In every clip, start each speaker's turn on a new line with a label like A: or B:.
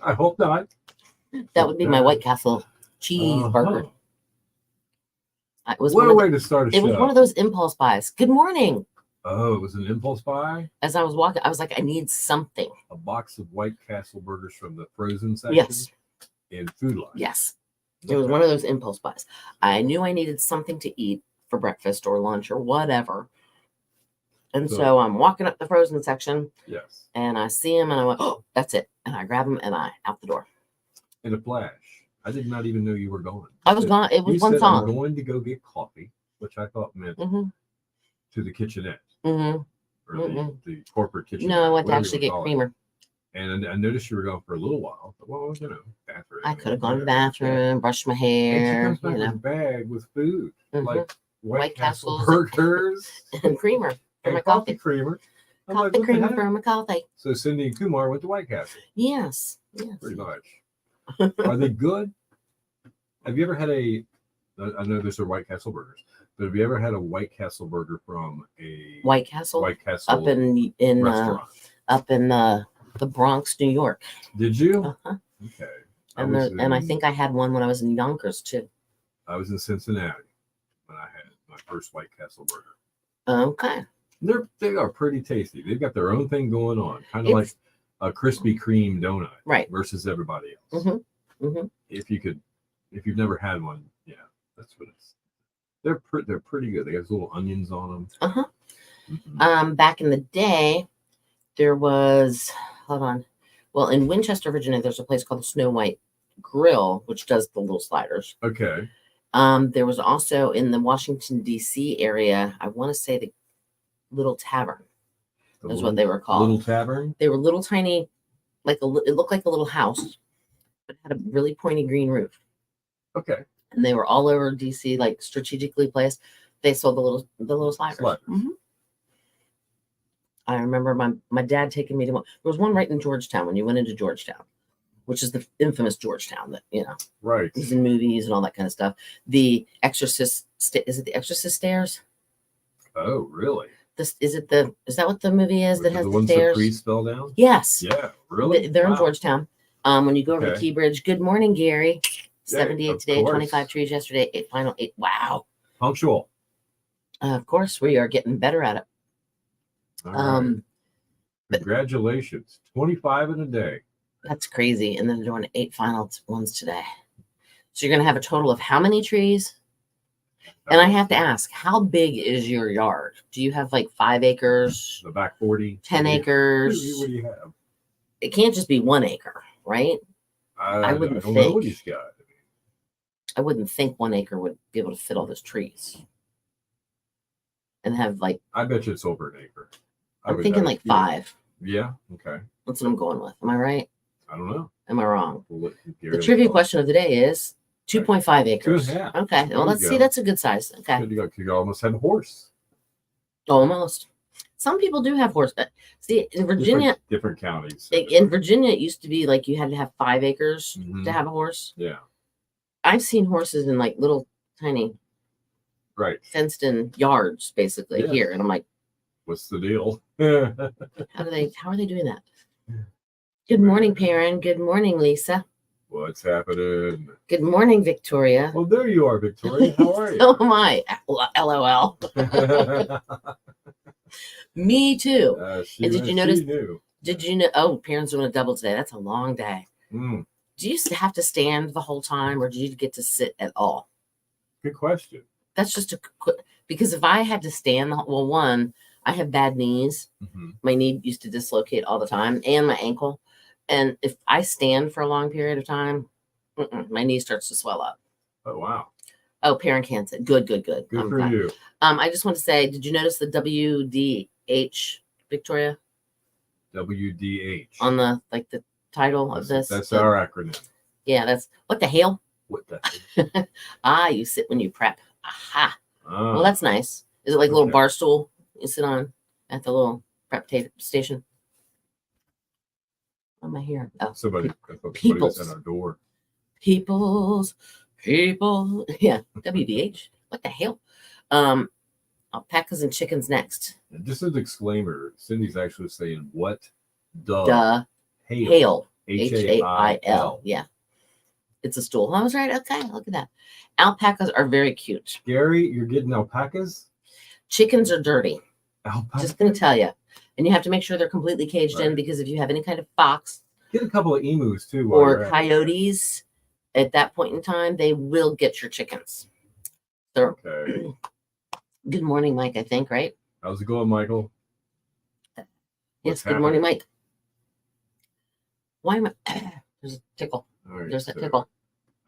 A: I hope not.
B: That would be my White Castle cheeseburger. It was
A: what a way to start a show.
B: It was one of those impulse buys. Good morning.
A: Oh, it was an impulse buy?
B: As I was walking, I was like, I need something.
A: A box of White Castle burgers from the frozen section?
B: Yes.
A: In Food Line?
B: Yes. It was one of those impulse buys. I knew I needed something to eat for breakfast or lunch or whatever. And so I'm walking up the frozen section.
A: Yes.
B: And I see him and I went, oh, that's it. And I grab him and I out the door.
A: In a flash. I did not even know you were going.
B: I was gone. It was one song.
A: I'm going to go get coffee, which I thought meant to the kitchenette. Or the corporate kitchenette.
B: No, I went to actually get creamer.
A: And I noticed you were gone for a little while. Well, bathroom.
B: I could have gone to the bathroom, brushed my hair.
A: And she comes back with a bag with food. Like White Castle
B: burgers. And creamer for my coffee.
A: Creamer.
B: Coffee creamer for my coffee.
A: So Cindy and Kumar went to White Castle.
B: Yes.
A: Pretty much. Are they good? Have you ever had I know there's White Castle burgers, but have you ever had a White Castle burger from a
B: White Castle up in
A: restaurant?
B: Up in the Bronx, New York.
A: Did you? Okay.
B: And I think I had one when I was in Yonkers too.
A: I was in Cincinnati when I had my first White Castle burger.
B: Okay.
A: They are pretty tasty. They've got their own thing going on, kind of like a Krispy Kreme donut,
B: right?
A: Versus everybody else. If you've never had one, yeah, that's what it's. They're pretty good. They got little onions on them.
B: Back in the day, there was well, in Winchester, Virginia, there's a place called the Snow White Grill, which does the little sliders.
A: Okay.
B: There was also in the Washington D.C. area, I want to say the Little Tavern. That's what they were called.
A: Little Tavern.
B: They were little tiny, it looked like a little house, but it had a really pointy green roof.
A: Okay.
B: And they were all over DC, like strategically placed. They sold the little sliders. I remember my dad taking me to one. There was one right in Georgetown when you went into Georgetown, which is the infamous Georgetown that
A: right,
B: is in movies and all that kind of stuff. The Exorcist is it the Exorcist stairs?
A: Oh, really?
B: Is that what the movie is that has the stairs?
A: The priest fell down?
B: Yes.
A: Yeah, really?
B: They're in Georgetown. When you go over to Key Bridge. Good morning, Gary. 78 today, 25 trees yesterday, final 8. Wow.
A: Punctual.
B: Of course, we are getting better at it.
A: All right. Congratulations. 25 in a day.
B: That's crazy. And then they're doing 8 final ones today. So you're going to have a total of how many trees? And I have to ask, how big is your yard? Do you have like 5 acres?
A: The back 40?
B: 10 acres?
A: What do you have?
B: It can't just be 1 acre, right?
A: I wouldn't think. Know what he's got.
B: I wouldn't think 1 acre would be able to fit all those trees. And have like...
A: I bet you it's over an acre.
B: I'm thinking like 5.
A: Yeah, okay.
B: That's what I'm going with. Am I right?
A: I don't know.
B: Am I wrong? The trivia question of the day is 2.5 acres.
A: 2.5.
B: Okay. Well, let's see. That's a good size. Okay.
A: You almost have a horse.
B: Almost. Some people do have horse. See, in Virginia,
A: different counties.
B: In Virginia, it used to be like you had to have 5 acres to have a horse.
A: Yeah.
B: I've seen horses in like little tiny, fenced in yards, basically here, and I'm like,
A: what's the deal?
B: How are they doing that? Good morning, Perrin. Good morning, Lisa.
A: What's happening?
B: Good morning, Victoria.
A: Well, there you are, Victoria. How are you?
B: So am I. LOL. Me too. And did you notice? Did you know? Oh, Perrin's doing a double today. That's a long day. Do you have to stand the whole time, or do you get to sit at all?
A: Good question.
B: That's just because if I had to stand, one, I have bad knees. My knee used to dislocate all the time, and my ankle. And if I stand for a long period of time, my knee starts to swell up.
A: Oh, wow.
B: Oh, Perrin cancer. Good.
A: Good for you.
B: I just want to say, did you notice the WDH, Victoria?
A: WDH.
B: On the title of this?
A: That's our acronym.
B: Yeah, that's what the hell?
A: What the
B: hell? You sit when you prep. Aha. Oh. Well, that's nice. Is it like a little bar stool you sit on at the little prep station? What am I hearing? Oh,
A: somebody at our door.
B: People. Yeah, WDH. What the hell? Alpacas and chickens next.
A: Just a disclaimer, Cindy's actually saying what
B: Hail.
A: Hail.
B: Yeah. It's a stool. I was right. Okay, look at that. Alpacas are very cute.
A: Gary, you're getting alpacas?
B: Chickens are dirty.
A: Alpacas?
B: Just going to tell you. And you have to make sure they're completely caged in, because if you have any kind of fox,
A: get a couple of emus too,
B: or coyotes at that point in time, they will get your chickens. So,
A: okay.
B: Good morning, Mike, I think, right?
A: How's it going, Michael?
B: Yes, good morning, Mike. Why am I? There's a tickle.
A: Right,
B: there's a tickle.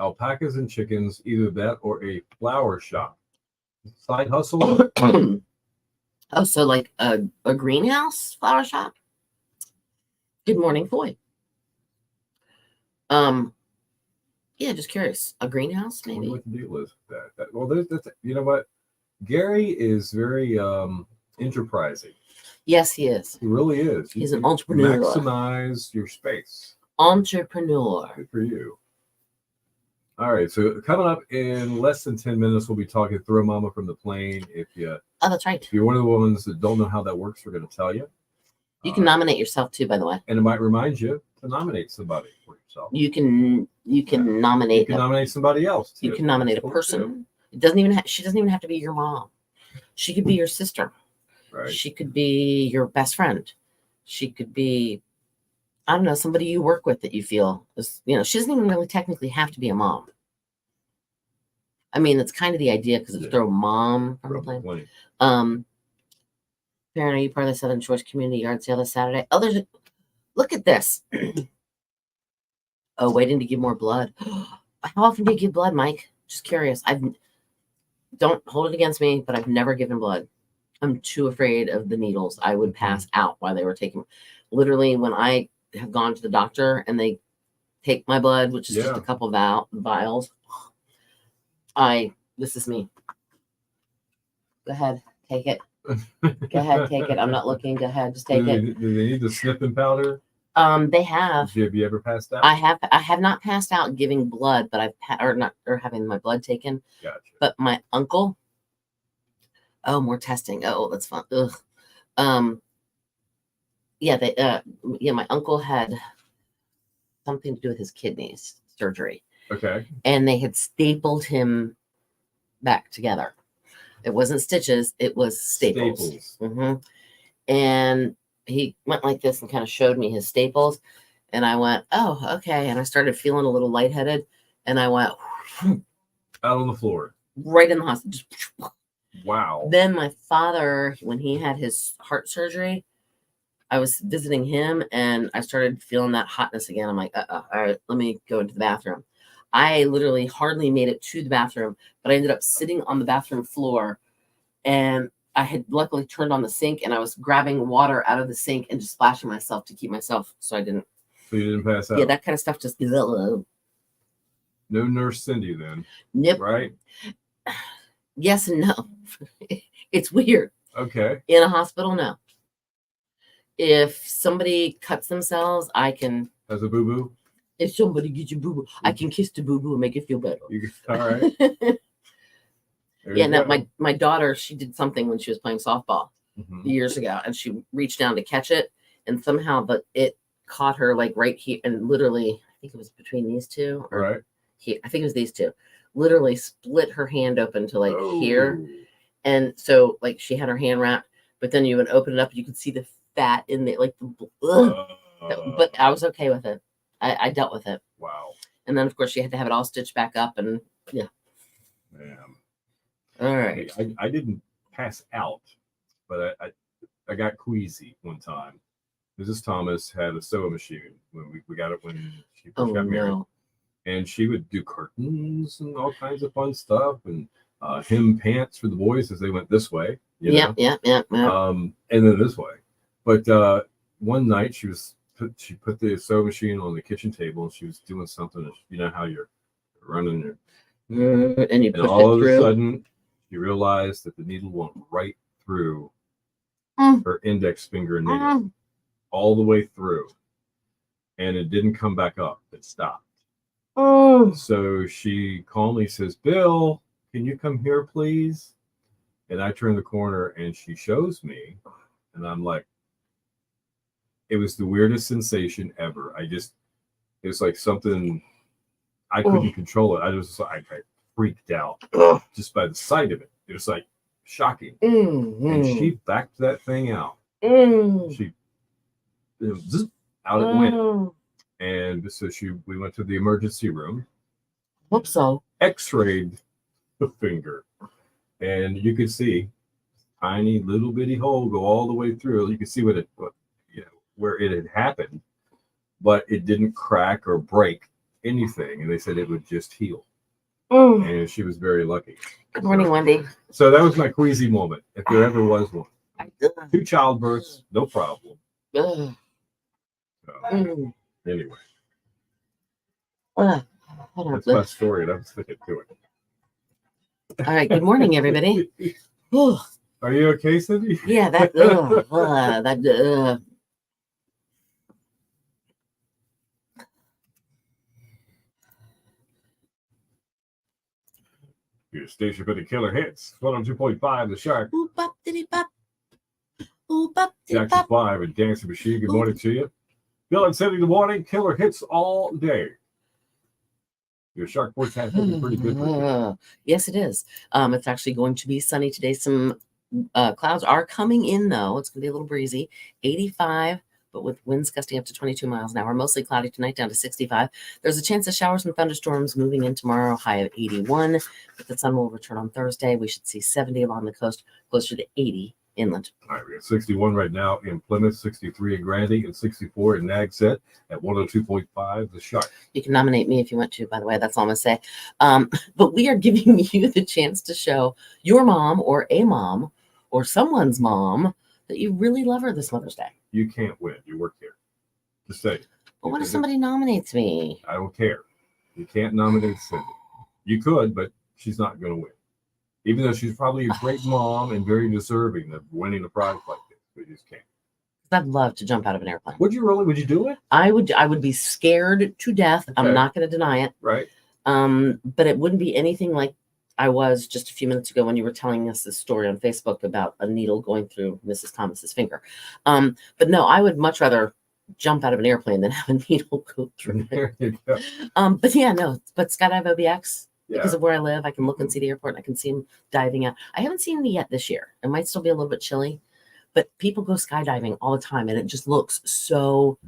A: Alpacas and chickens, either that or a flower shop. Side hustle.
B: Oh, so like a greenhouse flower shop? Good morning, Foy. Yeah, just curious. A greenhouse, maybe?
A: What the deal is with that? Well, that's, you know what? Gary is very enterprising.
B: Yes, he is.
A: He really is.
B: He's an entrepreneur.
A: Maximize your space.
B: Entrepreneur.
A: Good for you. All right, so coming up in less than 10 minutes, we'll be talking Throw Mama from the Plane.
B: Oh, that's right.
A: If you're one of the ones that don't know how that works, we're going to tell you.
B: You can nominate yourself too, by the way.
A: And it might remind you to nominate somebody for yourself.
B: You can nominate.
A: You can nominate somebody else too.
B: You can nominate a person. It doesn't even. She doesn't even have to be your mom. She could be your sister.
A: Right.
B: She could be your best friend. She could be, I don't know, somebody you work with that you feel is, she doesn't even really technically have to be a mom. I mean, that's kind of the idea, because if throw mom from the plane. Karen, are you part of the Southern Choice Community Yard Sale this Saturday? Oh, look at this. Oh, waiting to give more blood. How often do you give blood, Mike? Just curious. Don't hold it against me, but I've never given blood. I'm too afraid of the needles. I would pass out while they were taking. Literally, when I have gone to the doctor and they take my blood, which is just a couple vials, this is me. Go ahead, take it. Go ahead, take it. I'm not looking. Go ahead, just take it.
A: Do they need the sniffing powder?
B: They have.
A: Have you ever passed out?
B: I have not passed out giving blood, but I've having my blood taken.
A: Gotcha.
B: But my uncle. Oh, more testing. Oh, that's fun. Ugh. My uncle had something to do with his kidneys surgery.
A: Okay.
B: And they had stapled him back together. It wasn't stitches, it was staples. Mm-hmm. And he went like this and kind of showed me his staples. And I went, oh, okay. And I started feeling a little lightheaded. And I went
A: out on the floor.
B: Right in the hospital.
A: Wow.
B: Then my father, when he had his heart surgery, I was visiting him and I started feeling that hotness again. I'm like, all right, let me go into the bathroom. I literally hardly made it to the bathroom, but I ended up sitting on the bathroom floor, and I had luckily turned on the sink, and I was grabbing water out of the sink and just splashing myself to keep myself so I didn't.
A: So you didn't pass out?
B: Yeah, that kind of stuff just.
A: No Nurse Cindy then.
B: Nope.
A: Right?
B: Yes and no. It's weird.
A: Okay.
B: In a hospital, no. If somebody cuts themselves, I can.
A: As a boo-boo?
B: If somebody gets you boo-boo, I can kiss the boo-boo and make it feel better.
A: All right.
B: Yeah, no, my daughter, she did something when she was playing softball years ago, and she reached down to catch it, and somehow it caught her like right here, and literally, I think it was between these two.
A: Right.
B: Here, I think it was these two. Literally split her hand open to like here, and so like she had her hand wrapped, but then you would open it up, you could see the fat in the like the. But I was okay with it. I dealt with it.
A: Wow.
B: And then of course she had to have it all stitched back up, and yeah.
A: Man.
B: All right.
A: I didn't pass out, but I got queasy one time. Mrs. Thomas had a sewing machine when we got it when she first got married. No. And she would do curtains and all kinds of fun stuff, and hem pants for the boys as they went this way.
B: Yeah.
A: And then this way. But one night she put the sewing machine on the kitchen table, and she was doing something. You know how you're running
B: and
A: all of a sudden you realize that the needle went right through her index finger and nail, all the way through, and it didn't come back up. It stopped. So she calmly says, "Bill, can you come here, please?" And I turn the corner, and she shows me, and I'm like, It was the weirdest sensation ever. It was like something I couldn't control it. I freaked out just by the sight of it. It was like shocking. And she backed that thing out. She out it went. And so we went to the emergency room.
B: Hope so.
A: X-rayed the finger, and you could see tiny little bitty hole go all the way through. You could see where it had happened, but it didn't crack or break anything. And they said it would just heal. And she was very lucky.
B: Good morning, Wendy.
A: So that was my queasy moment, if there ever was one. 2 childbirths, no problem. So, anyway. That's my story, and I'm sticking to it.
B: All right. Good morning, everybody.
A: Are you okay, Cindy?
B: Yeah,
A: Your station for the killer hits. 102.5, The Shark. Jackson 5 and Dancing Machine. Good morning to you. Bill and Cindy in the morning. Killer hits all day. Your Shark forecast will be pretty good.
B: Yes, it is. It's actually going to be sunny today. Some clouds are coming in, though. It's going to be a little breezy. 85, but with winds gusting up to 22 miles an hour. Mostly cloudy tonight, down to 65. There's a chance of showers and thunderstorms moving in tomorrow, high of 81. But the sun will return on Thursday. We should see 70 along the coast, closer to 80 inland.
A: All right, we got 61 right now in Plymouth, 63 in Grandy, and 64 in Nagsett at 102.5, The Shark.
B: You can nominate me if you want to, by the way. That's all I'm going to say. But we are giving you the chance to show your mom or a mom or someone's mom that you really love her this Mother's Day.
A: You can't win. You work here. Just say.
B: But what if somebody nominates me?
A: I don't care. You can't nominate Cindy. You could, but she's not going to win. Even though she's probably a great mom and very deserving of winning a prize like this, we just can't.
B: I'd love to jump out of an airplane.
A: Would you really? Would you do it?
B: I would be scared to death. Okay. I'm not going to deny it.
A: Right.
B: But it wouldn't be anything like I was just a few minutes ago when you were telling us this story on Facebook about a needle going through Mrs. Thomas's finger. But no, I would much rather jump out of an airplane than have a needle go through it. But yeah, no. But Skydive OBX. Because of where I live, I can look and see the airport, and I can see them diving out. I haven't seen any yet this year. It might still be a little bit chilly, but people go skydiving all the time, and it just looks so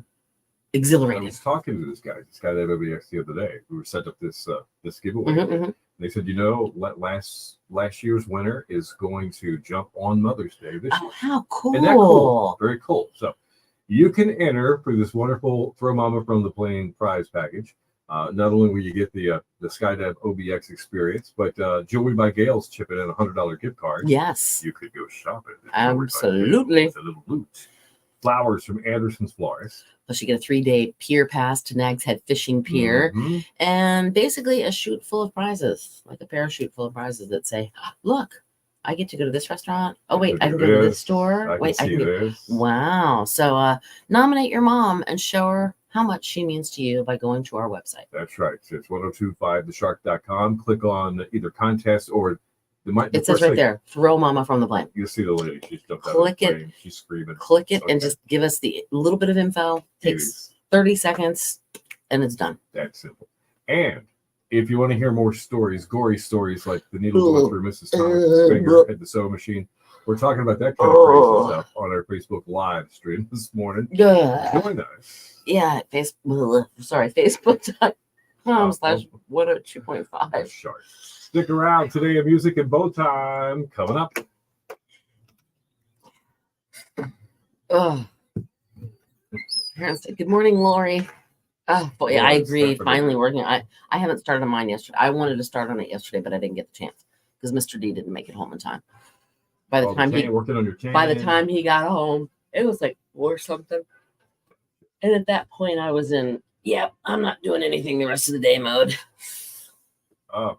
B: exhilarating.
A: I was talking to this guy, Skydive OBX, the other day. We were set up this giveaway. And they said, last year's winner is going to jump on Mother's Day this year.
B: Oh, how cool.
A: Isn't that cool? Very cool. So you can enter for this wonderful Throw Mama from the Plane prize package. Not only will you get the Skydive OBX experience, but Jewelry by Gale's chipping in $100 gift card.
B: Yes.
A: You could go shopping.
B: Absolutely.
A: With a little loot. Flowers from Anderson's Florist.
B: Plus, you get a 3-day pier pass to Nags Head Fishing Pier. And basically a chute full of prizes, like a parachute full of prizes that say, look, I get to go to this restaurant. Oh, wait, I can go to this store. I can go. Wow. So nominate your mom and show her how much she means to you by going to our website.
A: That's right. So it's 1025theshark.com. Click on either contest or
B: it says right there, Throw Mama from the Plane.
A: You see the lady. She's jumped out of the plane. She's screaming.
B: Click it and just give us the little bit of info. Takes 30 seconds and it's done.
A: That's simple. And if you want to hear more stories, gory stories like the needle going through Mrs. Thomas's finger at the sewing machine, we're talking about that kind of crazy stuff on our Facebook Live stream this morning. Join us.
B: Yeah, Facebook.com/102.5.
A: Shark. Stick around. Today of music and bow time coming up.
B: Good morning, Lori. Oh boy, I agree. Finally working. I haven't started on mine yesterday. I wanted to start on it yesterday, but I didn't get the chance because Mr. D didn't make it home in time. By the time he got home, it was like 4 something. And at that point, I was in, I'm not doing anything the rest of the day mode.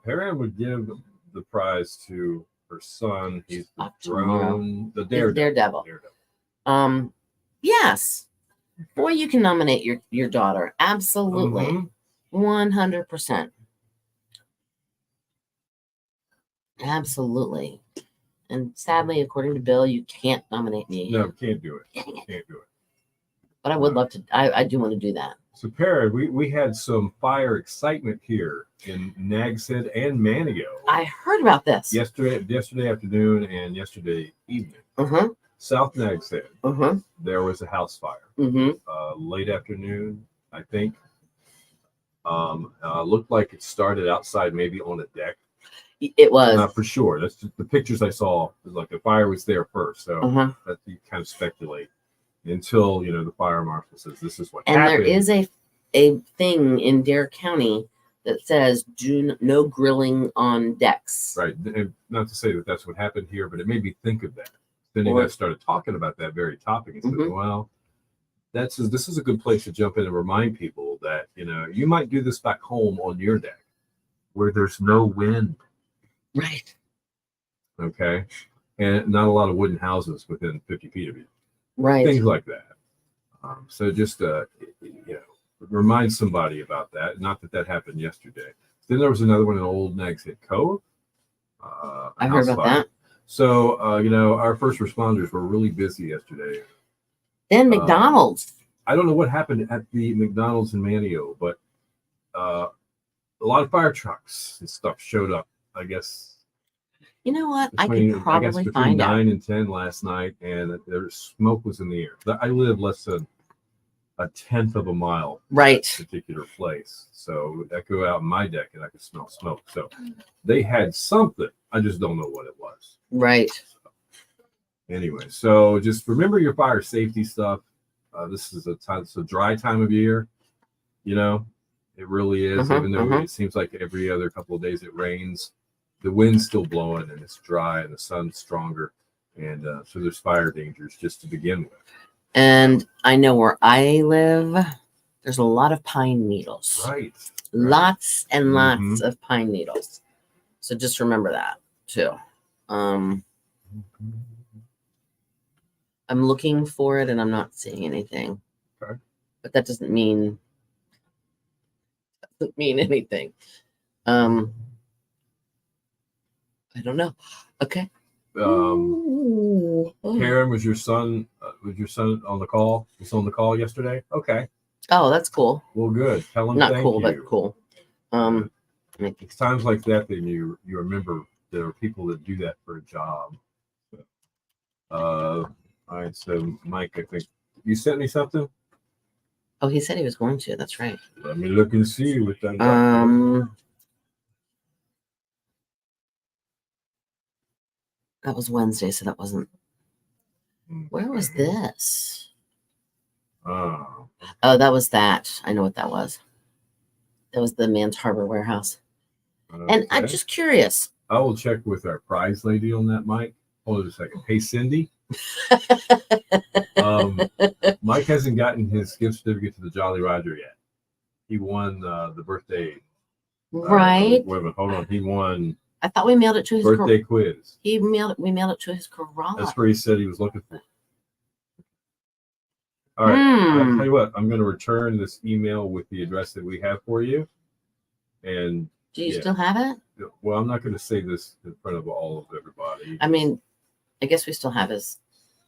A: Perrin would give the prize to her son. He's the drone, the Daredevil. Yes. Boy, you can nominate your daughter. Absolutely. 100%. Absolutely. And sadly, according to Bill, you can't nominate me. No, can't do it. Can't do it.
B: But I would love to. I do want to do that.
A: So, Perrin, we had some fire excitement here in Nags Head and Manio.
B: I heard about this
A: yesterday afternoon and yesterday evening. South Nags Head. There was a house fire. Late afternoon, I think. Looked like it started outside, maybe on a deck.
B: It was.
A: Not for sure. That's just the pictures I saw. It was like the fire was there first, so that you kind of speculate until the fire marshal says this is what happened.
B: And there is a thing in Dare County that says no grilling on decks.
A: Right. And not to say that that's what happened here, but it made me think of that. Then you guys started talking about that very topic and said, well, this is a good place to jump in and remind people that you might do this back home on your deck where there's no wind.
B: Right.
A: Okay. And not a lot of wooden houses within 50 feet of you.
B: Right.
A: Things like that. So just, remind somebody about that. Not that happened yesterday. Then there was another one in Old Nags Head Cove.
B: I heard about that.
A: So, our first responders were really busy yesterday.
B: Then McDonald's.
A: I don't know what happened at the McDonald's in Manio, but a lot of fire trucks and stuff showed up, I guess.
B: You know what? I could probably find out.
A: 9 and 10 last night, and their smoke was in the air. I live less than a tenth of a mile from that particular place. So I go out on my deck and I could smell smoke. So they had something. I just don't know what it was.
B: Right.
A: So, anyway, so just remember your fire safety stuff. This is it's a dry time of year. It really is. Even though it seems like every other couple of days it rains, the wind's still blowing and it's dry and the sun's stronger. And so there's fire dangers just to begin with.
B: And I know where I live, there's a lot of pine needles.
A: Right.
B: Lots and lots of pine needles. So just remember that too. I'm looking for it and I'm not seeing anything.
A: Okay.
B: But that doesn't mean anything. I don't know. Okay.
A: Karen, was your son on the call? Was on the call yesterday? Okay.
B: Oh, that's cool.
A: Well, good. Tell him
B: not
A: thank
B: cool,
A: you.
B: but cool.
A: It's times like that you remember there are people that do that for a job. All right, so Mike, I think you sent me something.
B: Oh, he said he was going to. That's right.
A: Let me look and see what that.
B: That was Wednesday, so that wasn't. Where was this? Oh, that was that. I know what that was. That was the Man's Harbor warehouse. Okay. And I'm just curious.
A: I will check with our prize lady on that, Mike. Hold on a second. Hey, Cindy. Mike hasn't gotten his gift certificate to the Jolly Roger yet. He won the birthday.
B: Right.
A: Wait a minute. Hold on. He won.
B: I thought we mailed it to his
A: birthday quiz.
B: We mailed it to his garage.
A: That's where he said he was looking for. All right. I'll tell you what. I'm going to return this email with the address that we have for you. And
B: do you still have it?
A: Well, I'm not going to say this in front of all of everybody.
B: I mean, I guess we still have his.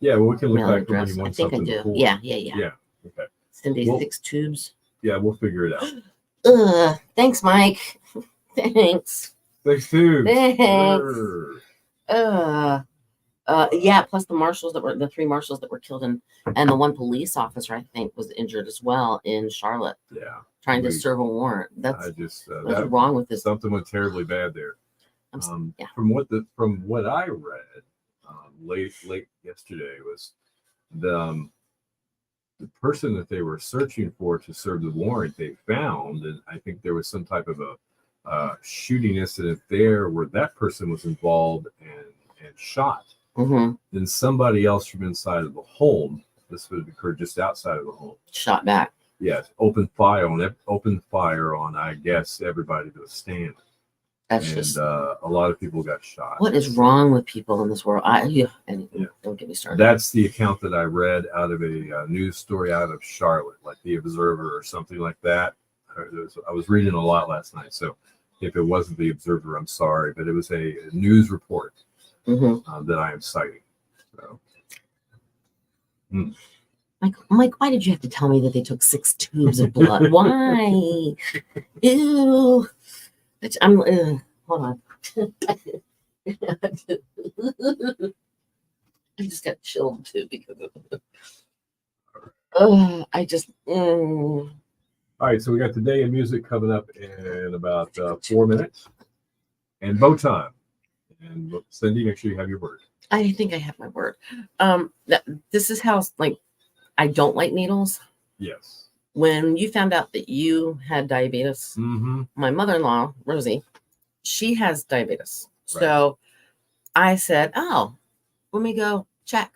A: Yeah, well, we can look back
B: address.
A: When he won
B: I think
A: something
B: I do.
A: Before.
B: Yeah.
A: Yeah. Okay.
B: Cindy, 6 tubes.
A: Yeah, we'll figure it out.
B: Thanks, Mike. Thanks.
A: 6 tubes.
B: Thanks. Yeah. Plus the 3 marshals that were killed and the 1 police officer I think was injured as well in Charlotte.
A: Yeah.
B: Trying to serve a warrant. What's wrong with this?
A: Something went terribly bad there. From what I read late yesterday was the person that they were searching for to serve the warrant they found, and I think there was some type of a shooting incident there where that person was involved and shot. Then somebody else from inside of the home, this would have occurred just outside of the home,
B: shot back.
A: Yes, opened fire on I guess everybody that was standing. That's a lot of people got shot.
B: What is wrong with people in this world? Don't get me started.
A: That's the account that I read out of a news story out of Charlotte, like the Observer or something like that. I was reading a lot last night, so if it wasn't the Observer, I'm sorry, but it was a news report that I am citing. So,
B: I'm like, why did you have to tell me that they took 6 tubes of blood? Why? Ew. Hold on. I just got chilled too because of it. I just.
A: All right, so we got the day of music coming up in about 4 minutes, and bow time. And Cindy, make sure you have your word.
B: I think I have my word. This is how I don't like needles.
A: Yes.
B: When you found out that you had diabetes, my mother-in-law Rosie, she has diabetes. Right. So I said, "Oh, let me go check."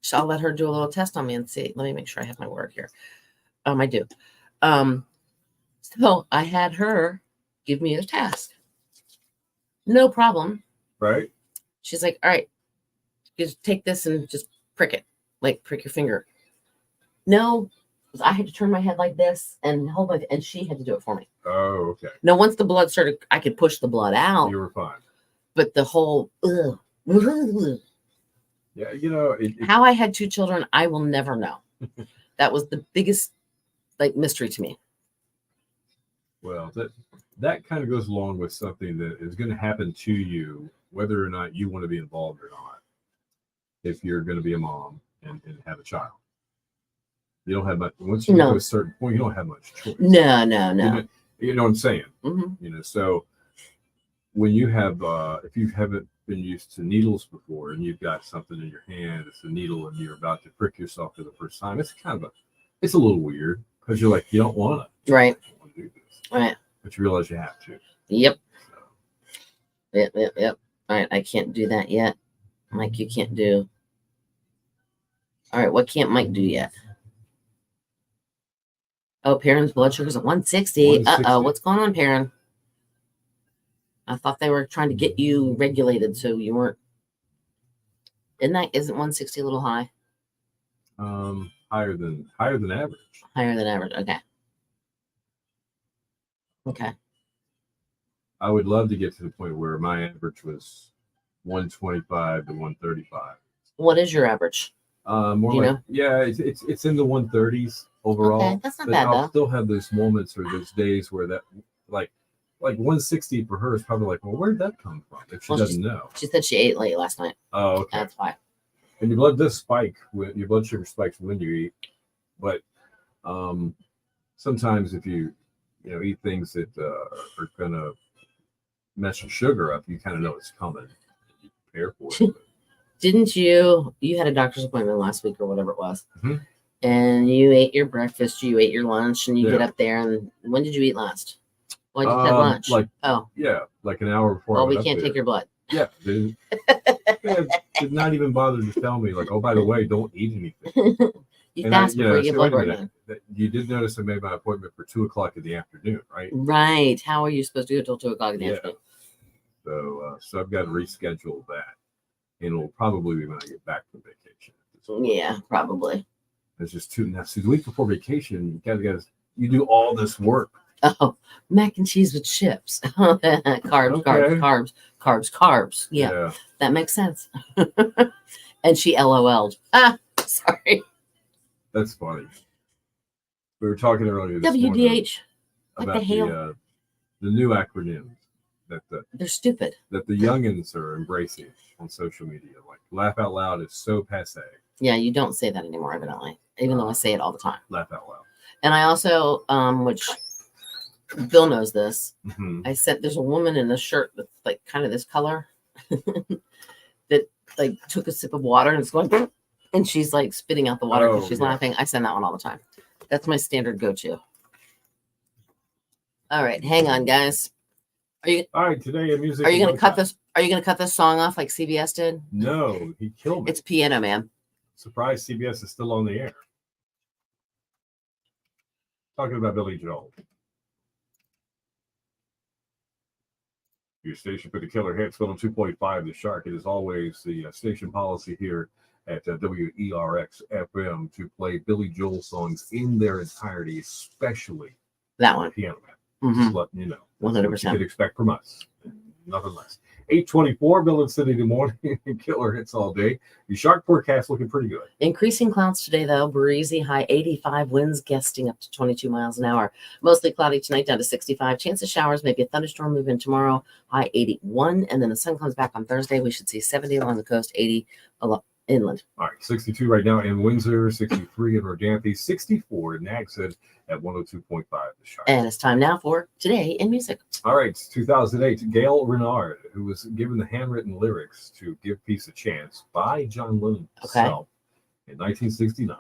B: So I'll let her do a little test on me and see. Let me make sure I have my word here. I do. So I had her give me a task. No problem.
A: Right.
B: She's like, "All right, just take this and just prick it, like prick your finger." No, I had to turn my head like this and hold my, and she had to do it for me.
A: Oh, okay.
B: Now, once the blood started, I could push the blood out.
A: You were fine.
B: But the whole,
A: yeah,
B: how I had 2 children, I will never know. That was the biggest mystery to me.
A: Well, that kind of goes along with something that is going to happen to you, whether or not you want to be involved or not. If you're going to be a mom and have a child, you don't have much. Once you get to a certain point, you don't have much choice.
B: No.
A: You know what I'm saying? Mm-hmm. So when you have, if you haven't been used to needles before, and you've got something in your hand, it's a needle, and you're about to prick yourself for the first time, it's it's a little weird because you're like, you don't want to,
B: right?
A: You don't want to do this,
B: right?
A: But you realize you have to.
B: Yep. So. Yep. All right, I can't do that yet. Mike, you can't do. All right, what can't Mike do yet? Oh, Perrin's blood sugar's at 160. Uh-oh, what's going on, Perrin? I thought they were trying to get you regulated so you weren't. Isn't 160 a little high?
A: Higher than average.
B: Higher than average. Okay.
A: I would love to get to the point where my average was 125 to 135.
B: What is your average?
A: It's in the 130s overall.
B: Okay, that's not bad.
A: I'll still have those moments or those days where that like 160 for her is probably like, well, where'd that come from? If she doesn't know.
B: She said she ate late last night.
A: Oh, okay.
B: That's why.
A: And your blood does spike your blood sugar spikes when you eat, but sometimes if you eat things that are gonna mess your sugar up, you kind of know it's coming. You prepare for it.
B: Didn't you had a doctor's appointment last week or whatever it was, and you ate your breakfast, you ate your lunch, and you get up there, and when did you eat last? Well, you had lunch. Like an hour before. Well, we can't take your blood.
A: Yeah, they did not even bother to tell me, like, oh, by the way, don't eat anything.
B: You fast before you get blood work done.
A: You did notice I made my appointment for 2:00 in the afternoon, right?
B: Right. How are you supposed to go till 2:00 in the afternoon?
A: So I've got to reschedule that, and it'll probably be when I get back from vacation.
B: Yeah, probably.
A: It's just too now. See, the week before vacation, you do all this work.
B: Oh, mac and cheese with chips. Carbs. Yeah, that makes sense. And she LOL'd. Sorry.
A: That's funny. We were talking earlier this
B: WDH.
A: What about the new acronyms
B: they're stupid.
A: That the youngins are embracing on social media. Like laugh out loud is so passe.
B: Yeah, you don't say that anymore, evidently. Even though I say it all the time.
A: Laugh out loud.
B: And I also, which Bill knows this. I said there's a woman in a shirt that's like kind of this color that like took a sip of water and it's going, and she's like spitting out the water because she's laughing. I send that one all the time. That's my standard go-to. All right, hang on, guys.
A: All right, today in music.
B: Are you gonna cut this? Are you gonna cut this song off like CBS did?
A: No, he killed me.
B: It's Piano Man.
A: Surprised CBS is still on the air. Talking about Billy Joel. Your station for the killer hits, film 2.5, The Shark. It is always the station policy here at WERX FM to play Billy Joel songs in their entirety, especially
B: that one,
A: Piano Man. Just letting you know.
B: 100%.
A: What you could expect from us. Nothing less. 8:24, Bill and Cindy in the morning. Killer hits all day. The shark forecast looking pretty good.
B: Increasing clouds today, though. Breezy, high 85, winds gusting up to 22 miles an hour. Mostly cloudy tonight, down to 65. Chance of showers, maybe a thunderstorm move in tomorrow, high 81. And then the sun comes back on Thursday. We should see 70 along the coast, 80 inland.
A: All right, 62 right now in Windsor, 63 in Rodanthe, 64 in Nags Head at 102.5 the shark.
B: And it's time now for Today in Music.
A: All right, it's 2008. Gail Renard, who was given the handwritten lyrics to Give Peace a Chance by John Lennon himself in 1969,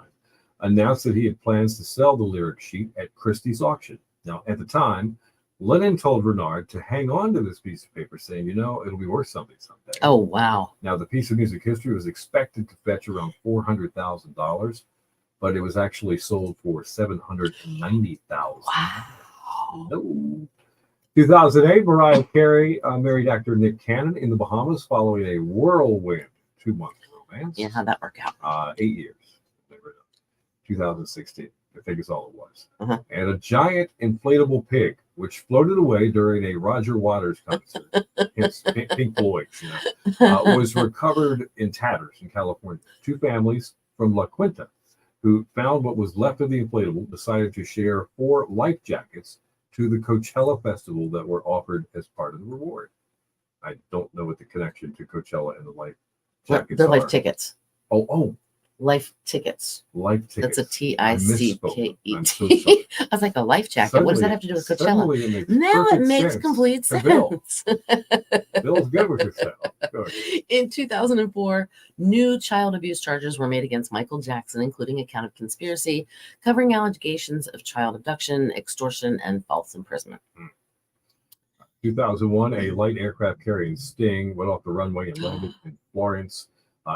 A: announced that he had plans to sell the lyric sheet at Christie's auction. Now, at the time, Lennon told Renard to hang on to this piece of paper, saying, it'll be worth something someday.
B: Oh, wow.
A: Now, the piece of music history was expected to fetch around $400,000, but it was actually sold for $790,000.
B: Wow.
A: No. 2008, Mariah Carey married actor Nick Cannon in the Bahamas following a whirlwind 2-month romance.
B: Yeah, how'd that work out?
A: 8 years. 2016. I think is all it was.
B: Uh-huh.
A: And a giant inflatable pig, which floated away during a Roger Waters concert, hence Pink Floyd, was recovered in tatters in California. 2 families from La Quinta who found what was left of the inflatable decided to share 4 life jackets to the Coachella Festival that were offered as part of the reward. I don't know what the connection to Coachella and the life jackets
B: They're
A: are.
B: life tickets.
A: Oh,
B: Life tickets.
A: life tickets.
B: That's a TICKET.
A: I'm so sorry.
B: I was like, a life jacket. What does that have to do with Coachella? Now it makes complete
A: to Bill.
B: sense.
A: Bill's good with his style. Good.
B: In 2004, new child abuse charges were made against Michael Jackson, including a count of conspiracy, covering allegations of child abduction, extortion, and false imprisonment.
A: 2001, a light aircraft carrying Sting went off the runway and landed in Florence.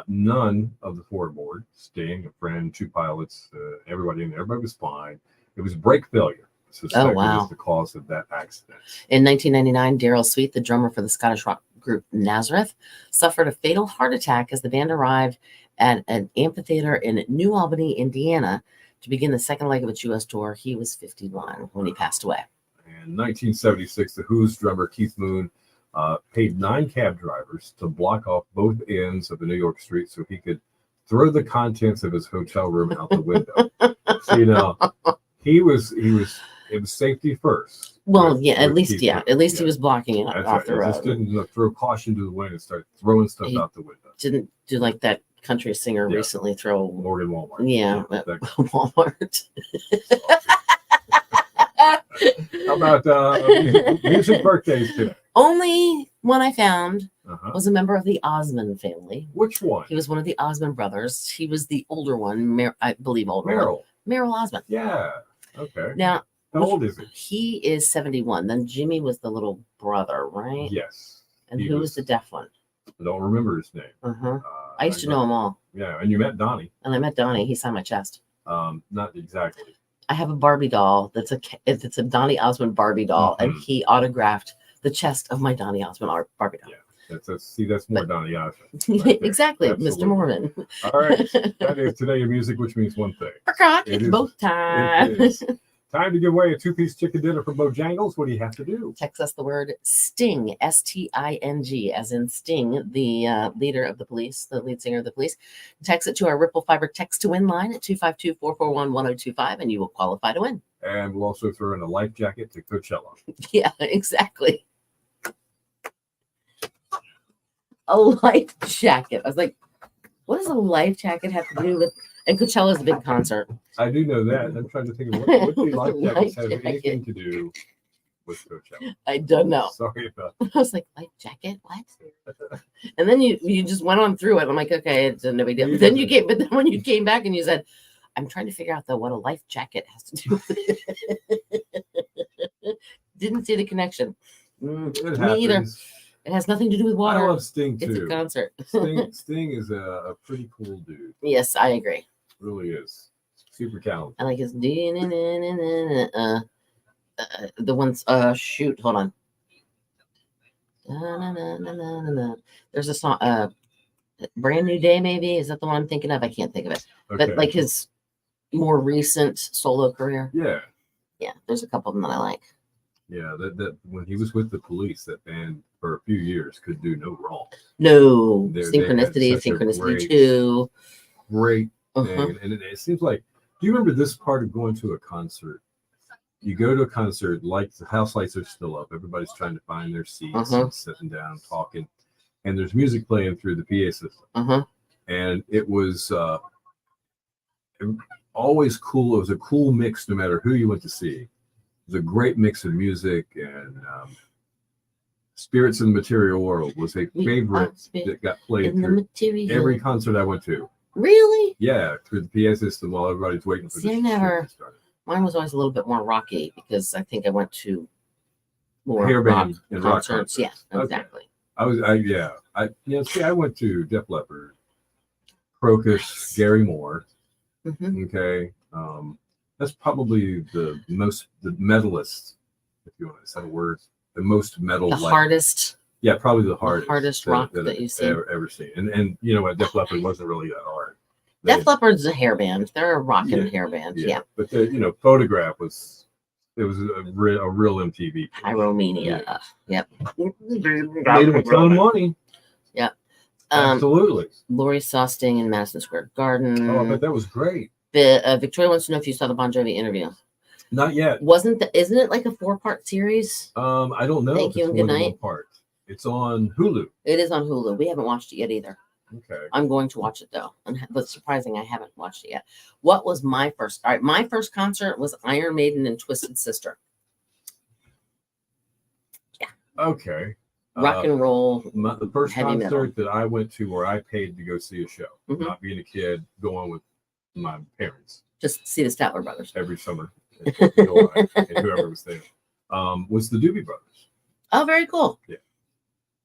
A: None of the 4 aboard, Sting, a friend, 2 pilots, everybody in there, everybody was fine. It was brake failure. Suspected as the cause of that accident.
B: In 1999, Daryl Sweet, the drummer for the Scottish rock group Nazareth, suffered a fatal heart attack as the band arrived at an amphitheater in New Albany, Indiana, to begin the second leg of its U.S. tour. He was 51 when he passed away.
A: In 1976, the Who's drummer Keith Moon paid 9 cab drivers to block off both ends of the New York street so he could throw the contents of his hotel room out the window. So, it was safety first.
B: Well, at least he was blocking it off the road.
A: Just didn't throw caution to the wind and start throwing stuff out the window.
B: Didn't do like that country singer recently throw
A: Morgan Walmart.
B: Yeah, Walmart.
A: How about music birthdays today?
B: Only one I found was a member of the Osmond family.
A: Which one?
B: He was one of the Osmond brothers. He was the older one, I believe older. Merrill Osmond.
A: Yeah. Okay.
B: Now,
A: how old is he?
B: He is 71. Then Jimmy was the little brother, right?
A: Yes.
B: And who was the deaf one?
A: I don't remember his name.
B: I used to know them all.
A: Yeah, and you met Donnie.
B: And I met Donnie. He signed my chest.
A: Not exactly.
B: I have a Barbie doll that's a Donnie Osmond Barbie doll, and he autographed the chest of my Donnie Osmond Barbie doll.
A: Yeah, that's more Donnie Osmond. Right
B: Exactly,
A: absolutely.
B: Mr. Mormon.
A: All right, that is Today in Music, which means one thing.
B: It's both time.
A: It is. Time to give away a 2-piece chicken dinner from Bojangles. What do you have to do?
B: Text us the word STING, STING, as in Sting, the leader of the police, the lead singer of the police. Text it to our Ripple Fiber text to win line at 252-441-1025, and you will qualify to win.
A: And we'll also throw in a life jacket to Coachella.
B: Yeah, exactly. A life jacket. I was like, what does a life jacket have to do with? And Coachella's a big concert.
A: I do know that. I'm trying to think of what do life jackets have anything to do with Coachella?
B: I don't know.
A: Sorry about that.
B: I was like, life jacket? What? And then you just went on through it. I'm like, okay, it's no big deal. But then when you came back and you said, I'm trying to figure out though what a life jacket has to do with it. Didn't see the connection. Me either. It has nothing to do with water.
A: I love Sting too.
B: It's a concert.
A: Sting is a pretty cool dude.
B: Yes, I agree.
A: Really is. Super talented.
B: I like his the ones shoot, hold on. There's a song Brand New Day, maybe. Is that the one I'm thinking of? I can't think of it.
A: Okay.
B: But like his more recent solo career.
A: Yeah.
B: Yeah, there's a couple of them that I like.
A: Yeah, that when he was with the Police, that band for a few years could do no wrong.
B: No,
A: They had
B: Synchronicity,
A: such a
B: Synchronicity 2.
A: great
B: Uh-huh.
A: thing, and it seems like. Do you remember this part of going to a concert? You go to a concert, like the house lights are still up, everybody's trying to find their seats and sitting down, talking, and there's music playing through the PA system. And it was always cool. It was a cool mix, no matter who you went to see. It was a great mix of music, and Spirits in the Material World was a favorite that got played through every concert I went to.
B: Really?
A: Yeah, through the PA system while everybody's waiting for the show to start.
B: Mine was always a little bit more rocky because I think I went to more
A: hair band
B: rock
A: and
B: concerts.
A: rock concerts.
B: Yeah, exactly.
A: Okay. I went to Def Leppard, Crocus, Gary Moore. Okay, that's probably the metalist, if you want to say a word, the most metal.
B: The hardest.
A: Yeah, probably the hardest
B: rock that you've seen.
A: ever seen. And you know what, Def Leppard wasn't really that hard.
B: Def Leppard's a hair band. They're a rockin' hair band. Yeah.
A: But the Photograph was a real MTV.
B: Pyromania. Yep.
A: Made them a ton of money.
B: Yep.
A: Absolutely.
B: Lori saw Sting in Madison Square Garden.
A: Oh, I bet that was great.
B: Victoria wants to know if you saw the Bon Jovi interview.
A: Not yet.
B: Isn't it like a 4-part series?
A: I don't know.
B: Thank you and good night.
A: It's on Hulu.
B: It is on Hulu. We haven't watched it yet either.
A: Okay.
B: I'm going to watch it though. But surprising, I haven't watched it yet. What was my first? All right, my first concert was Iron Maiden and Twisted Sister. Yeah.
A: Okay.
B: Rock and roll.
A: The first concert
B: metal
A: that I went to where I paid to go see a show, not being a kid, going with my parents.
B: Just see the Statler Brothers
A: every summer, and whoever was there, was the Doobie Brothers.
B: Oh, very cool.
A: Yeah.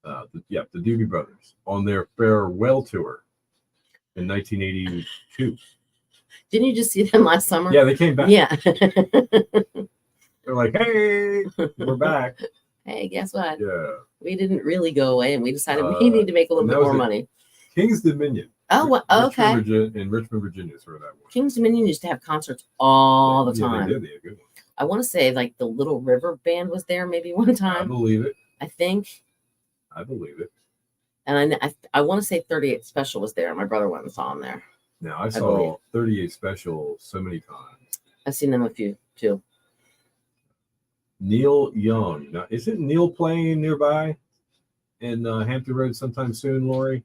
A: The Doobie Brothers on their farewell tour in 1982.
B: Didn't you just see them last summer?
A: Yeah, they came back.
B: Yeah.
A: They're like, hey, we're back.
B: Hey, guess what?
A: Yeah.
B: We didn't really go away, and we decided we need to make a little bit more money.
A: King's Dominion.
B: Oh, well, okay.
A: In Richmond, Virginia is where that was.
B: King's Dominion used to have concerts all the time.
A: They did. They had good ones.
B: I want to say like the Little River Band was there maybe one time.
A: I believe it.
B: I think.
A: I believe it.
B: And I want to say 38 Special was there. My brother went and saw him there.
A: Now, I saw 38 Special so many times.
B: I've seen them a few too.
A: Neil Young. Now, isn't Neil playing nearby in Hampton Road sometime soon, Lori?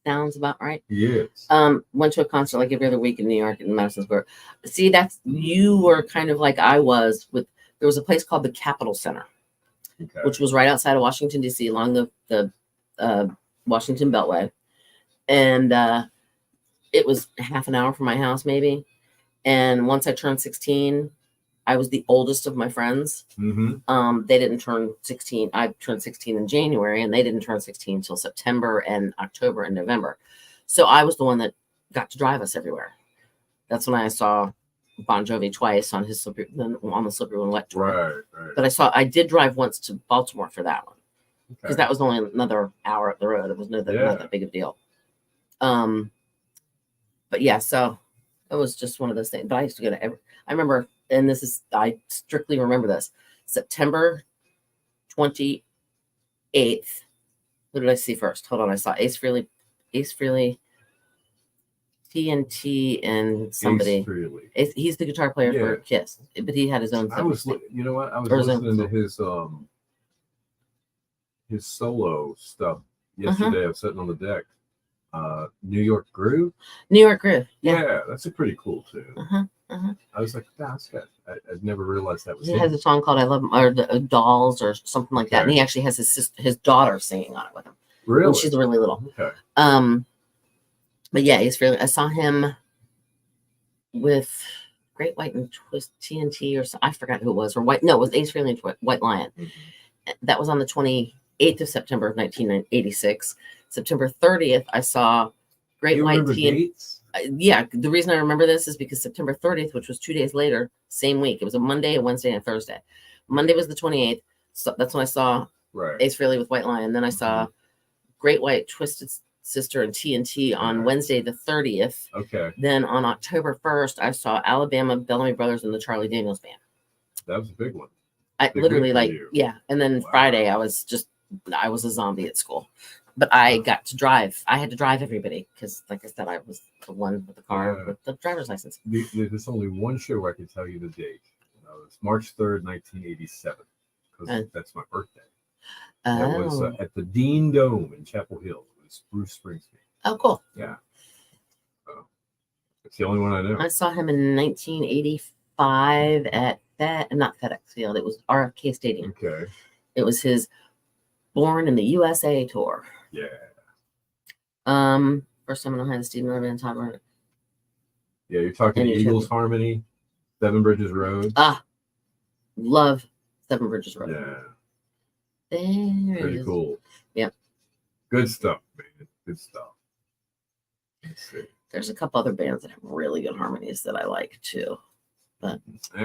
B: Sounds about right.
A: Yes.
B: Went to a concert like every other week in New York in Madison Square. See, you were kind of like I was with. There was a place called the Capitol Center, which was right outside of Washington D.C. along the Washington Beltway, and it was half an hour from my house maybe. And once I turned 16, I was the oldest of my friends. They didn't turn 16. I turned 16 in January, and they didn't turn 16 until September and October and November. So I was the one that got to drive us everywhere. That's when I saw Bon Jovi twice on the Slippery When Wet tour.
A: Right.
B: But I did drive once to Baltimore for that one because that was only another hour up the road. It was not that big of a deal. But yeah, so it was just one of those things. But I used to go to I remember, and I strictly remember this, September 28th. Who did I see first? Hold on. I saw Ace Frehley, TNT, and somebody. He's the guitar player for Kiss, but he had his own.
A: I was listening to his solo stuff yesterday. I was sitting on the deck. New York Groove.
B: Yeah,
A: that's a pretty cool tune. I was like, that's good. I'd never realized that was.
B: He has a song called "I Love" or "Dolls" or something like that, and he actually has his daughter singing on it with him.
A: Really?
B: When she's really little.
A: Okay.
B: But yeah, I saw him with Great White and Twist TNT or I forgot who it was, or White. No, it was Ace Frehley and White Lion. That was on the 28th of September of 1986. September 30th, I saw Great White TNT. Yeah, the reason I remember this is because September 30th, which was 2 days later, same week. It was a Monday, a Wednesday, and a Thursday. Monday was the 28th. So that's when I saw Ace Frehley with White Lion. Then I saw Great White, Twisted Sister, and TNT on Wednesday the 30th.
A: Okay.
B: Then on October 1st, I saw Alabama, Bellamy Brothers, and the Charlie Daniels Band.
A: That was a big one.
B: I
A: They're
B: literally
A: good for
B: like,
A: you.
B: yeah. And then
A: Wow.
B: Friday I was a zombie at school, but I got to drive. I had to drive everybody because, like I said, I was the one with the car with the driver's license.
A: There's only one show where I can tell you the date. It's March 3rd, 1987, because that's my birthday. That was at the Dean Dome in Chapel Hill. It was Bruce Springsteen.
B: Oh, cool.
A: Yeah. It's the only one I know.
B: I saw him in 1985 at not FedEx Field. It was RFK Stadium.
A: Okay.
B: It was his Born in the USA tour.
A: Yeah.
B: First time I had the Steve Miller Band top.
A: Yeah, you're talking Eagles Harmony, Seven Bridges Road.
B: Love Seven Bridges Road.
A: Yeah. Pretty cool.
B: Yep.
A: Good stuff, man. Good stuff. Let's see.
B: There's a couple other bands that have really good harmonies that I like too. But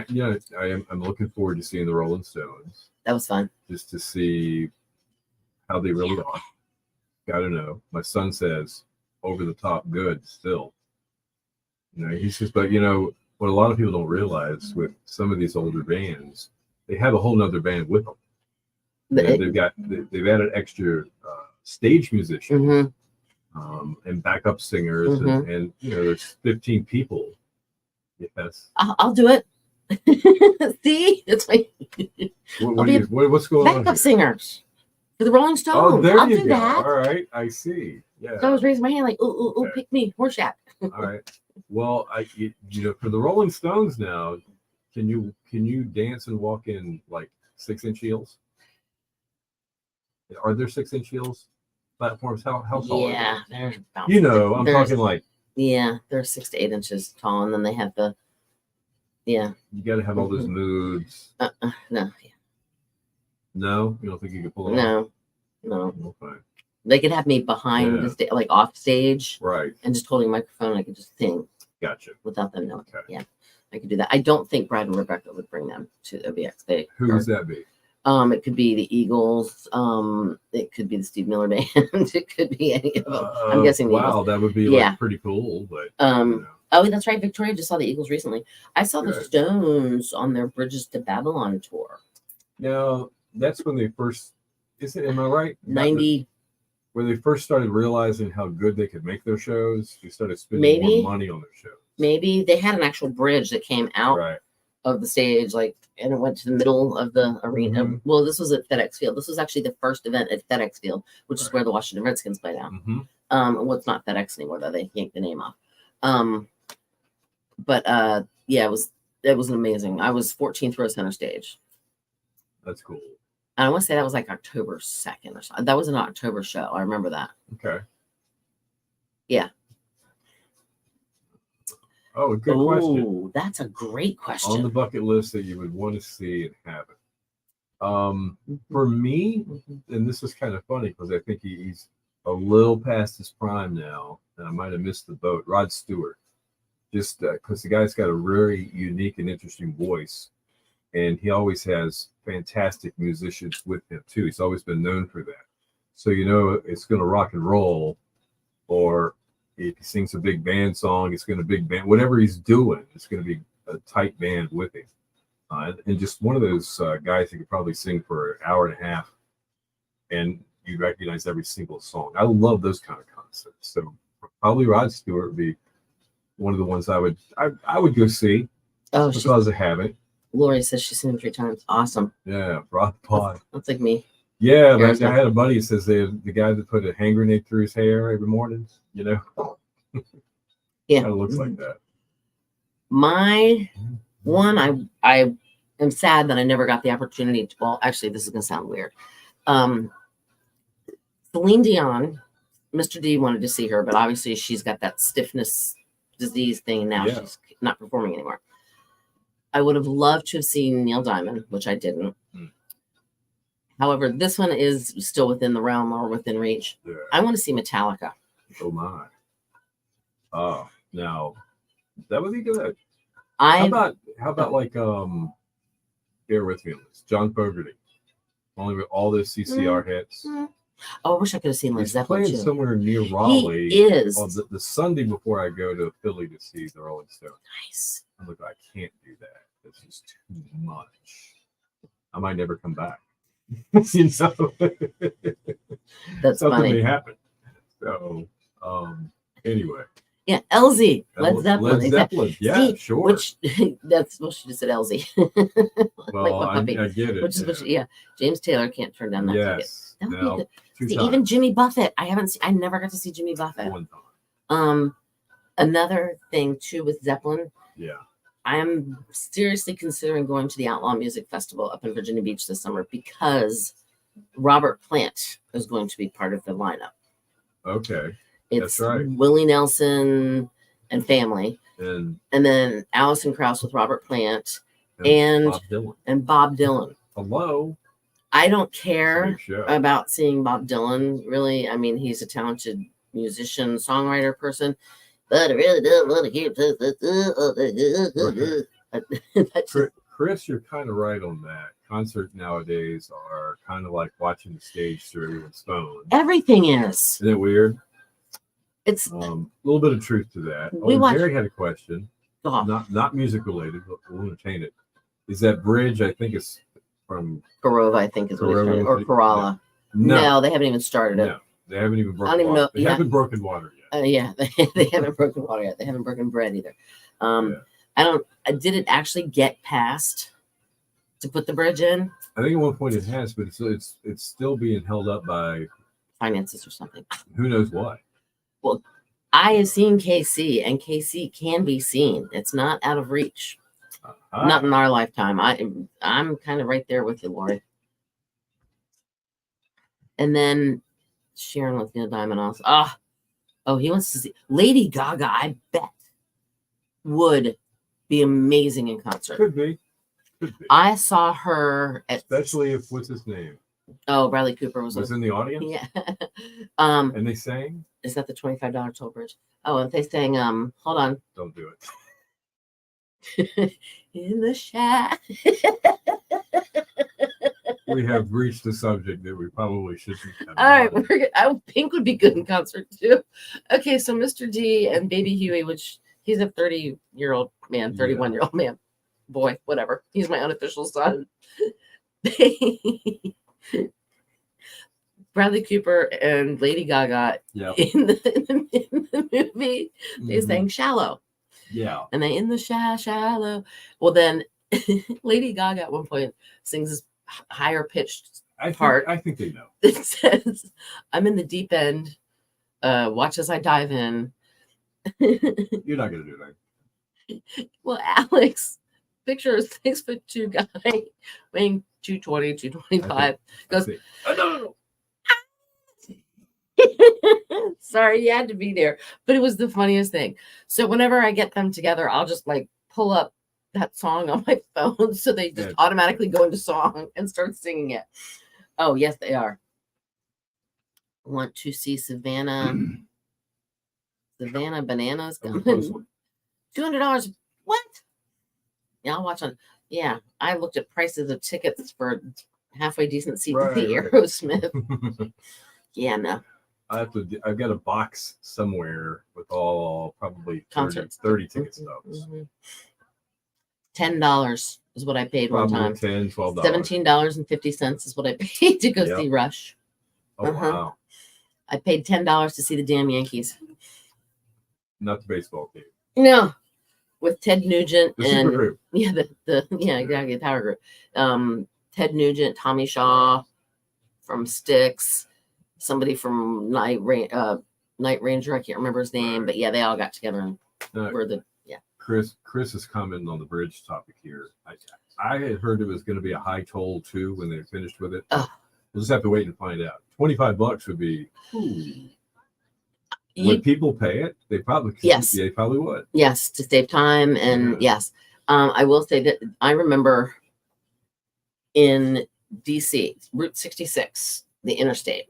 A: yeah, I'm looking forward to seeing the Rolling Stones.
B: That was fun. Just
A: to see how they really are. Gotta know. My son says over the top good still. He says, but what a lot of people don't realize with some of these older bands, they have a whole nother band with them. They've added extra stage musicians and backup singers, and there's 15 people. Yes,
B: I'll do it. See, that's my.
A: What's going on?
B: Backup singers for the Rolling Stones.
A: Oh, there
B: I'll
A: you
B: do
A: go.
B: that.
A: All right, I see. Yeah.
B: So I was raising my hand like, ooh, pick me, Horseshack.
A: All right. Well, for the Rolling Stones now, can you dance and walk in like 6-inch heels? Are there 6-inch heels platforms? How tall?
B: Yeah, they're about.
A: I'm talking like.
B: Yeah, they're 6 to 8 inches tall, and then they have the. Yeah.
A: You got to have all those moods.
B: No. Yeah.
A: No, you don't think you could pull it off?
B: No.
A: Okay.
B: They could have me behind the stage, like off stage,
A: right,
B: and just holding a microphone. I could just sing.
A: Gotcha.
B: Without them knowing. Okay. Yeah, I could do that. I don't think Brad and Rebecca would bring them to OBX.
A: Who would that be?
B: It could be the Eagles. It could be the Steve Miller Band. It could be any of them. I'm guessing.
A: Wow, that would be pretty cool. But
B: oh, that's right. Victoria just saw the Eagles recently. I saw the Stones on their Bridges to Babylon tour.
A: Now that's when they first. Am I right?
B: 90.
A: When they first started realizing how good they could make their shows, they started spending more money on their shows.
B: Maybe they had an actual bridge that came out of the stage, and it went to the middle of the arena. Well, this was at FedEx Field. This was actually the first event at FedEx Field, which is where the Washington Redskins play now. Well, it's not FedEx anymore, though. They yanked the name off. Yeah, it was amazing. I was 14th row center stage.
A: That's cool.
B: And I want to say that was like October 2nd or something. That was an October show. I remember that.
A: Okay.
B: Yeah.
A: Oh, good question.
B: That's a great question.
A: On the bucket list that you would want to see and have it. For me, and this is kind of funny because I think he's a little past his prime now, and I might have missed the boat. Rod Stewart, just because the guy's got a very unique and interesting voice, and he always has fantastic musicians with him too. He's always been known for that. So it's going to rock and roll, or if he sings a big band song, it's going to big band. Whatever he's doing, it's going to be a tight band with him. And just one of those guys who could probably sing for an hour and a half, and you recognize every single song. I love those kind of concerts. So probably Rod Stewart would be one of the ones I would go see.
B: Oh,
A: because I haven't.
B: Lori says she's seen him 3 times. Awesome.
A: Yeah, Rock Pod.
B: That's like me.
A: Yeah, but I had a buddy who says the guy that put a hand grenade through his hair every morning.
B: Yeah,
A: kind of looks like that.
B: My one, I am sad that I never got the opportunity to. Well, actually, this is gonna sound weird. Celine Dion, Mr. D wanted to see her, but obviously she's got that stiffness disease thing now. Yeah. She's not performing anymore. I would have loved to have seen Neil Diamond, which I didn't. However, this one is still within the realm or within reach. Yeah. I want to see Metallica.
A: Oh my! Oh, now that would be good.
B: How
A: about like bear with me on this. John Fogerty, only with all those CCR hits.
B: Oh, I wish I could have seen Led Zeppelin
A: playing somewhere near Raleigh.
B: He is
A: on the Sunday before I go to Philly to see the Rolling Stones.
B: Nice.
A: I'm like, I can't do that. This is too much. I might never come back. You know,
B: That's
A: something
B: funny.
A: may happen. So, anyway.
B: Yeah, LZ, Led Zeppelin.
A: Led Zeppelin, yeah,
B: See,
A: sure.
B: Which that's well, she just said LZ.
A: Well,
B: like my puppy.
A: I get it.
B: Which is which, yeah. James Taylor can't turn down that ticket.
A: Yes.
B: That would
A: Now,
B: be good.
A: 2
B: See, even
A: times.
B: Jimmy Buffett. I never got to see Jimmy Buffett.
A: 1 time.
B: Another thing too with Zeppelin.
A: Yeah.
B: I'm seriously considering going to the Outlaw Music Festival up in Virginia Beach this summer because Robert Plant is going to be part of the lineup.
A: Okay.
B: It's
A: That's right.
B: Willie Nelson and family,
A: and
B: then Alison Krauss with Robert Plant and Bob Dylan.
A: Hello.
B: I don't care about seeing Bob Dylan, really. I mean, he's a talented musician, songwriter person, but I really don't want to hear.
A: Chris, you're kind of right on that. Concerts nowadays are kind of like watching the stage through everyone's phone.
B: Everything is.
A: Isn't it weird?
B: It's
A: a little bit of truth to that. Jerry had a question, not music related, but we'll entertain it. Is that bridge? I think it's from
B: Korova, I think is what it's from, or Kerala. No, they haven't even started it.
A: No, they haven't even broken.
B: I don't even know.
A: They haven't broken water yet.
B: Yeah, they haven't broken water yet. They haven't broken bread either. I don't. Did it actually get passed to put the bridge in?
A: I think at one point it has, but it's still being held up by
B: finances or something.
A: Who knows why?
B: Well, I have seen KC, and KC can be seen. It's not out of reach. Not in our lifetime. I'm kind of right there with you, Lori. And then Sharon with Neil Diamond also. Oh, he wants to see Lady Gaga. I bet would be amazing in concert.
A: Could be.
B: I saw her
A: especially if what's his name?
B: Oh, Bradley Cooper was
A: in the audience.
B: Yeah.
A: And they sang.
B: Is that the $25 toll bridge? Oh, and they sang. Hold on.
A: Don't do
B: it. In the shack.
A: We have reached a subject that we probably shouldn't have.
B: All right, Pink would be good in concert too. Okay, so Mr. D and Baby Huey, which he's a 30-year-old man, 31-year-old man, boy, whatever. He's my unofficial son. Bradley Cooper and Lady Gaga in the movie, they sang Shallow.
A: Yeah.
B: And they in the shallow. Well, then Lady Gaga at one point sings this higher pitched part.
A: I think they know.
B: It says, I'm in the deep end. Watch as I dive in.
A: You're not going to do that.
B: Well, Alex, picture a 6'2" guy weighing 220, 225. Goes, oh, no. Sorry, you had to be there. But it was the funniest thing. So whenever I get them together, I'll just like pull up that song on my phone so they just automatically go into song and start singing it. Oh, yes, they are. Want to see Savannah Bananas going. $200. What? Yeah, I'll watch on. Yeah, I looked at prices of tickets for halfway decent seats at the Aerosmith. Yeah, no.
A: I've got a box somewhere with all probably 30 ticket stubs.
B: $10 is what I paid
A: probably
B: one time.
A: $10, $12.
B: $17.50 is what I paid to go see Rush.
A: Oh, wow.
B: I paid $10 to see the damn Yankees.
A: Not the baseball team.
B: No. With Ted Nugent
A: the super group.
B: Yeah, exactly, the power group. Ted Nugent, Tommy Shaw from Styx, somebody from Night Ranger, I can't remember his name, but yeah, they all got together and were the
A: Chris is commenting on the bridge topic here. I had heard it was going to be a high toll too when they finished with it. We'll just have to wait and find out. $25 would be. Would people pay it? They probably they probably would.
B: Yes, to save time and yes. I will say that I remember in DC, Route 66, the interstate,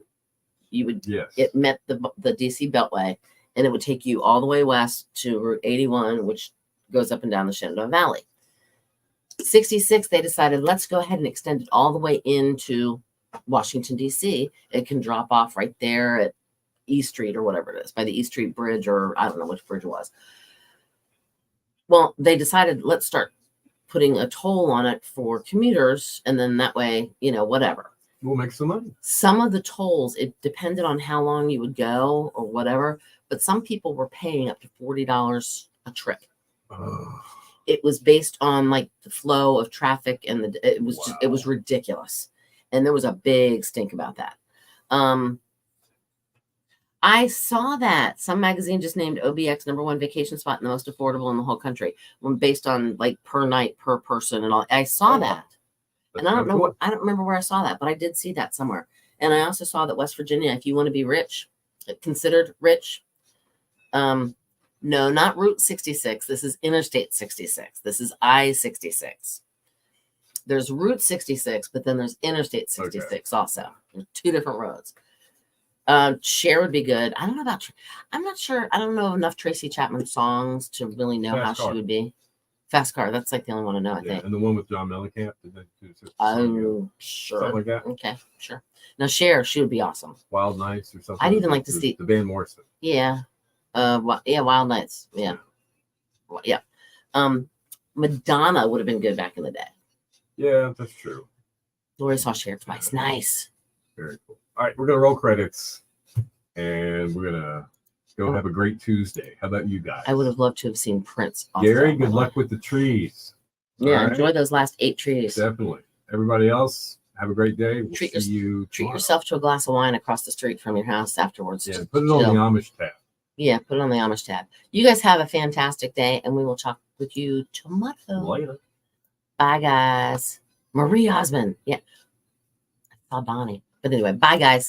B: you would it met the DC Beltway, and it would take you all the way west to Route 81, which goes up and down the Shenandoah Valley. 66, they decided, let's go ahead and extend it all the way into Washington, D.C. It can drop off right there at E Street or whatever it is, by the E Street Bridge, or I don't know which bridge it was. Well, they decided, let's start putting a toll on it for commuters, and then that way, whatever.
A: We'll make some money.
B: Some of the tolls, it depended on how long you would go or whatever, but some people were paying up to $40 a trip. It was based on like the flow of traffic, and it was ridiculous, and there was a big stink about that. I saw that some magazine just named OBX #1 vacation spot and the most affordable in the whole country, based on like per night per person and all. I saw that, and I don't know. I don't remember where I saw that, but I did see that somewhere. And I also saw that West Virginia, if you want to be rich, considered rich. No, not Route 66. This is Interstate 66. This is I-66. There's Route 66, but then there's Interstate 66 also. There's 2 different roads. Cher would be good. I don't know about. I'm not sure. I don't know enough Tracy Chapman songs to really know how she would be. Fast Car. That's like the only one I know. I think.
A: And the one with John Mellencamp.
B: Oh, sure.
A: Something like that.
B: Okay, sure. Now Cher, she would be awesome.
A: Wild Nights or something.
B: I'd even like to see
A: the Van Morrison.
B: Yeah. Wild Nights. Yeah. Yeah. Madonna would have been good back in the day.
A: Yeah, that's true.
B: Lori saw Cher twice. Nice.
A: Very cool. All right, we're gonna roll credits, and we're gonna go have a great Tuesday. How about you guys?
B: I would have loved to have seen Prince.
A: Gary, good luck with the trees.
B: Yeah, enjoy those last 8 trees.
A: Definitely. Everybody else, have a great day. We'll
B: treat
A: see you tomorrow.
B: Yourself to a glass of wine across the street from your house afterwards.
A: Yeah, put it on the Amish tab.
B: Yeah, put it on the Amish tab. You guys have a fantastic day, and we will talk with you tomorrow.
A: Later.
B: Bye, guys. Marie Osmond. Yeah. I saw Bonnie. But anyway, bye, guys.